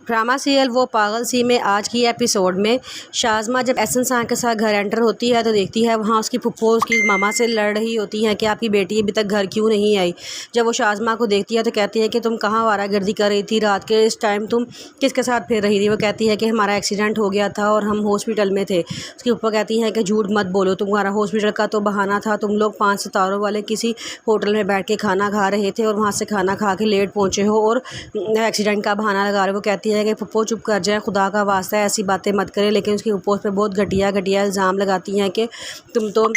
Drama serial वो पागल सी में आज की एपिसोड में शाज़मा जब एहसन खान के साथ घर एंटर होती है तो देखती है वहाँ उसकी फुप्पो उसकी मामा से लड़ रही होती हैं कि आपकी बेटी अभी तक घर क्यों नहीं आई। जब वो शाज़मा को देखती है तो कहती है कि तुम कहाँ आवारागर्दी कर रही थी, रात के इस टाइम तुम किसके साथ फिर रही थी। वो कहती है कि हमारा एक्सीडेंट हो गया था और हम हॉस्पिटल में थे। उसकी फुप्पो कहती है कि झूठ मत बोलो, तुम्हारा हॉस्पिटल का तो बहाना था, तुम लोग 5 सितारों वाले किसी होटल में बैठ के खाना खा रहे थे और वहाँ से खाना खा के लेट पहुँचे हो और एक्सीडेंट का बहाना लगा रहे हो। वो कहती है कि फुप्पो चुप कर जाए, खुदा का वास्ता है ऐसी बातें मत करें। लेकिन उसकी फुप्पो उस पर बहुत घटिया इल्ज़ाम लगाती हैं कि तुम तो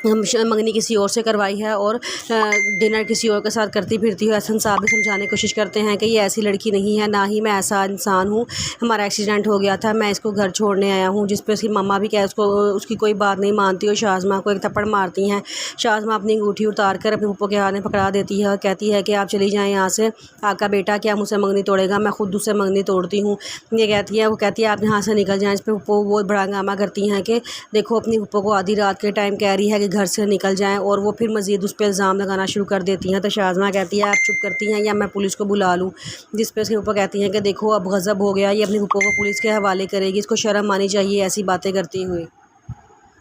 मंगनी किसी और से करवाई है और डिनर किसी और के साथ करती फिरती हो। एहसन साहब भी समझाने की कोशिश करते हैं कि ये ऐसी लड़की नहीं है, ना ही मैं ऐसा इंसान हूँ, हमारा एक्सीडेंट हो गया था, मैं इसको घर छोड़ने आया हूँ। जिस पे उसकी मम्मा भी क्या उसको उसकी कोई बात नहीं मानती और शाज़मा को एक थप्पड़ मारती हैं। शाज़मा अपनी अंगूठी उतार कर अपने फुप्पो के हाथ में पकड़ा देती है और कहती है कि आप चली जाएँ यहाँ से, आपका बेटा क्या मुझसे मंगनी तोड़ेगा, मैं खुद उससे मंगनी तोड़ती हूँ। ये कहती है, वो कहती है आप यहाँ से निकल जाएँ। इस पर फुप्पो बहुत बड़ा हंगामा करती हैं कि देखो अपनी फुप्पो को आधी रात के टाइम कह रही है कि घर से निकल जाएं और वो फिर मज़ीद उस पर इल्ज़ाम लगाना शुरू कर देती हैं। तो शाज़मा कहती है आप चुप करती हैं या मैं पुलिस को बुला लूँ। जिस पे उसके फुप्पो कहती हैं कि देखो अब गज़ब हो गया, ये अपनी फुप्पो को पुलिस के हवाले करेगी, इसको शर्म आनी चाहिए ऐसी बातें करती हुई।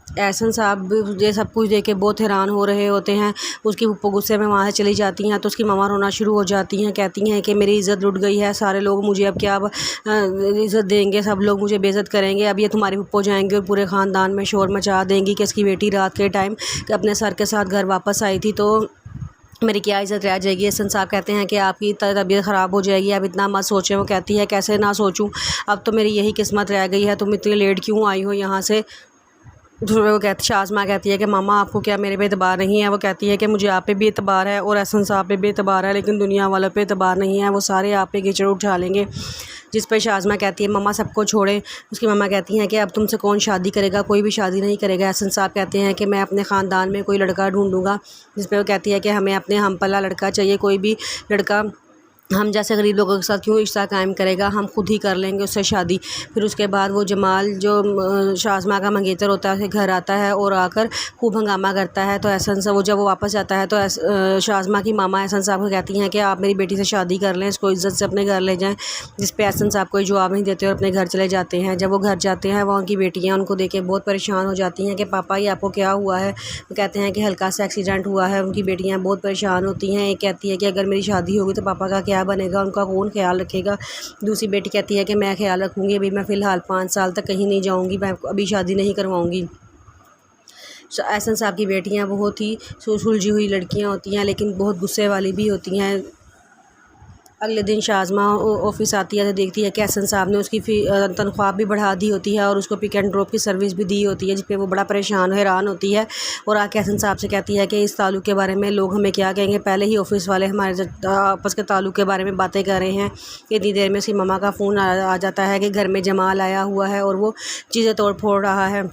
एहसन साहब ये सब कुछ देख के बहुत हैरान हो रहे होते हैं। उसकी फुप्पो गुस्से में वहाँ से चली जाती हैं तो उसकी मम्मा रोना शुरू हो जाती हैं, कहती हैं कि मेरी इज़्ज़त लुट गई है, सारे लोग मुझे अब क्या इज़्ज़त देंगे, सब लोग मुझे बेइज्जत करेंगे। अब ये तुम्हारी फुप्पो जाएंगी और पूरे ख़ानदान में शोर मचा देंगी कि इसकी बेटी रात के टाइम अपने सर के साथ घर वापस आई थी तो मेरी क्या इज़्ज़त रह जाएगी। एहसन साहब कहते हैं कि आपकी तबीयत ख़राब हो जाएगी, अब इतना मत सोचें। वो कहती है कैसे ना सोचूं, अब तो मेरी यही किस्मत रह गई है, तुम इतनी लेट क्यों आई हो यहाँ से। वो कहती शाज़मा कहती है कि मामा आपको क्या मेरे पे एतबार नहीं है। वो कहती है कि मुझे आप पे भी एतबार है और एहसन साहब पे भी एतबार है, लेकिन दुनिया वालों पे एतबार नहीं है, वो सारे आप पे कीचड़ उठा लेंगे। जिस पर शाज़मा कहती है मम्मा सबको छोड़ें। उसकी मम्मा कहती हैं कि अब तुमसे कौन शादी करेगा, कोई भी शादी नहीं करेगा। एहसन साहब कहते हैं कि मैं अपने ख़ानदान में कोई लड़का ढूंढूंगा। जिस पर वो कहती है कि हमें अपने हमपला लड़का चाहिए, कोई भी लड़का हम जैसे गरीब लोगों के साथ क्यों रिश्ता कायम करेगा, हम खुद ही कर लेंगे उससे शादी। फिर उसके बाद वो जमाल जो शाज़मा का मंगेतर होता है उसके घर आता है और आकर खूब हंगामा करता है। तो एहसन साहब जब वो वापस जाता है तो शाज़मा की मामा एहसन साहब को कहती हैं कि आप मेरी बेटी से शादी कर लें, इसको इज़्ज़त से अपने घर ले जाएं। जिस पे एहसन साहब कोई जवाब नहीं देते और अपने घर चले जाते हैं। जब वो घर जाते हैं वहाँ की बेटियाँ उनको देख के बहुत परेशान हो जाती हैं कि पापा ये आपको क्या हुआ है। वो कहते हैं कि हल्का सा एक्सीडेंट हुआ है। उनकी बेटियाँ बहुत परेशान होती हैं। एक कहती है कि अगर मेरी शादी होगी तो पापा का क्या बनेगा, उनका कौन ख्याल रखेगा। दूसरी बेटी कहती है कि मैं ख्याल रखूँगी, अभी मैं फ़िलहाल 5 साल तक कहीं नहीं जाऊँगी, मैं अभी शादी नहीं करवाऊँगी। एहसन साहब की बेटियां बहुत ही सुलझी हुई लड़कियां होती हैं लेकिन बहुत गुस्से वाली भी होती हैं। अगले दिन शाज़मा ऑफिस आती है तो देखती है कि एहसन साहब ने उसकी तनख्वाह भी बढ़ा दी होती है और उसको पिक एंड ड्रॉप की सर्विस भी दी होती है, जिस पे वो बड़ा परेशान हैरान होती है और आके एहसन साहब से कहती है कि इस ताल्लुक़ के बारे में लोग हमें क्या कहेंगे, पहले ही ऑफिस वाले हमारे आपस के ताल्लुक़ के बारे में बातें कर रहे हैं। इतनी देर में उसकी मम्मा का फ़ोन आ जाता है कि घर में जमाल आया हुआ है और वो चीज़ें तोड़ फोड़ रहा है।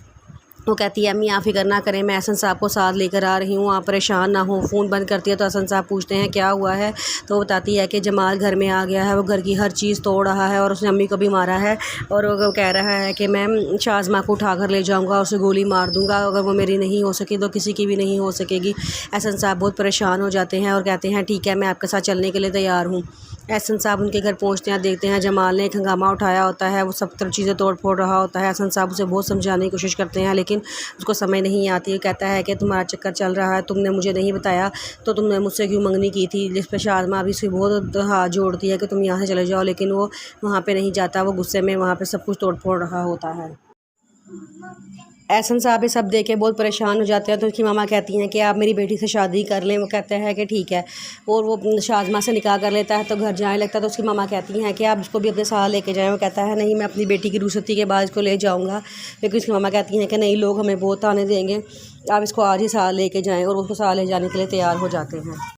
वो कहती है अम्मी आप फ़िक्र ना करें, मैं एहसन साहब को साथ लेकर आ रही हूँ, आप परेशान ना हो। फ़ोन बंद करती है तो एहसन साहब पूछते हैं क्या हुआ है, तो वो बताती है कि जमाल घर में आ गया है, वो घर की हर चीज़ तोड़ रहा है और उसने अम्मी को भी मारा है और वो कह रहा है कि मैं शाज़मा को उठा कर ले जाऊँगा, उसे गोली मार दूँगा, अगर वो मेरी नहीं हो सकी तो किसी की भी नहीं हो सकेगी। एहसन साहब बहुत परेशान हो जाते हैं और कहते हैं ठीक है मैं आपके साथ चलने के लिए तैयार हूँ। एहसन साहब उनके घर पहुंचते हैं, देखते हैं जमाल ने एक हंगामा उठाया होता है, वो सब तरह चीज़ें तोड़ फोड़ रहा होता है। एहसन साहब उसे बहुत समझाने की कोशिश करते हैं लेकिन उसको समझ नहीं आती। कहता है कि तुम्हारा चक्कर चल रहा है, तुमने मुझे नहीं बताया तो तुमने मुझसे क्यों मंगनी की थी। जिस पर शाज़मा भी उसकी बहुत हाथ जोड़ती है कि तुम यहाँ से चले जाओ, लेकिन वो वहाँ पर नहीं जाता, वो गुस्से में वहाँ पर सब कुछ तोड़ फोड़ रहा होता है। एहसन साहब ये सब देख के बहुत परेशान हो जाते हैं तो उसकी मामा कहती हैं कि आप मेरी बेटी से शादी कर लें। वो कहते हैं कि ठीक है और वो शाज़मा से निकाह कर लेता है। तो घर जाने लगता है तो उसकी मामा कहती हैं कि आप इसको भी अपने साथ लेके जाएं। वो कहता है नहीं मैं अपनी बेटी की रुखसती के बाद इसको ले जाऊंगा, लेकिन उसकी मामा कहती हैं कि नहीं लोग हमें बहुत ताने देंगे, आप इसको आज ही साथ लेके जाएँ और उसको साथ ले जाने के लिए तैयार हो जाते हैं।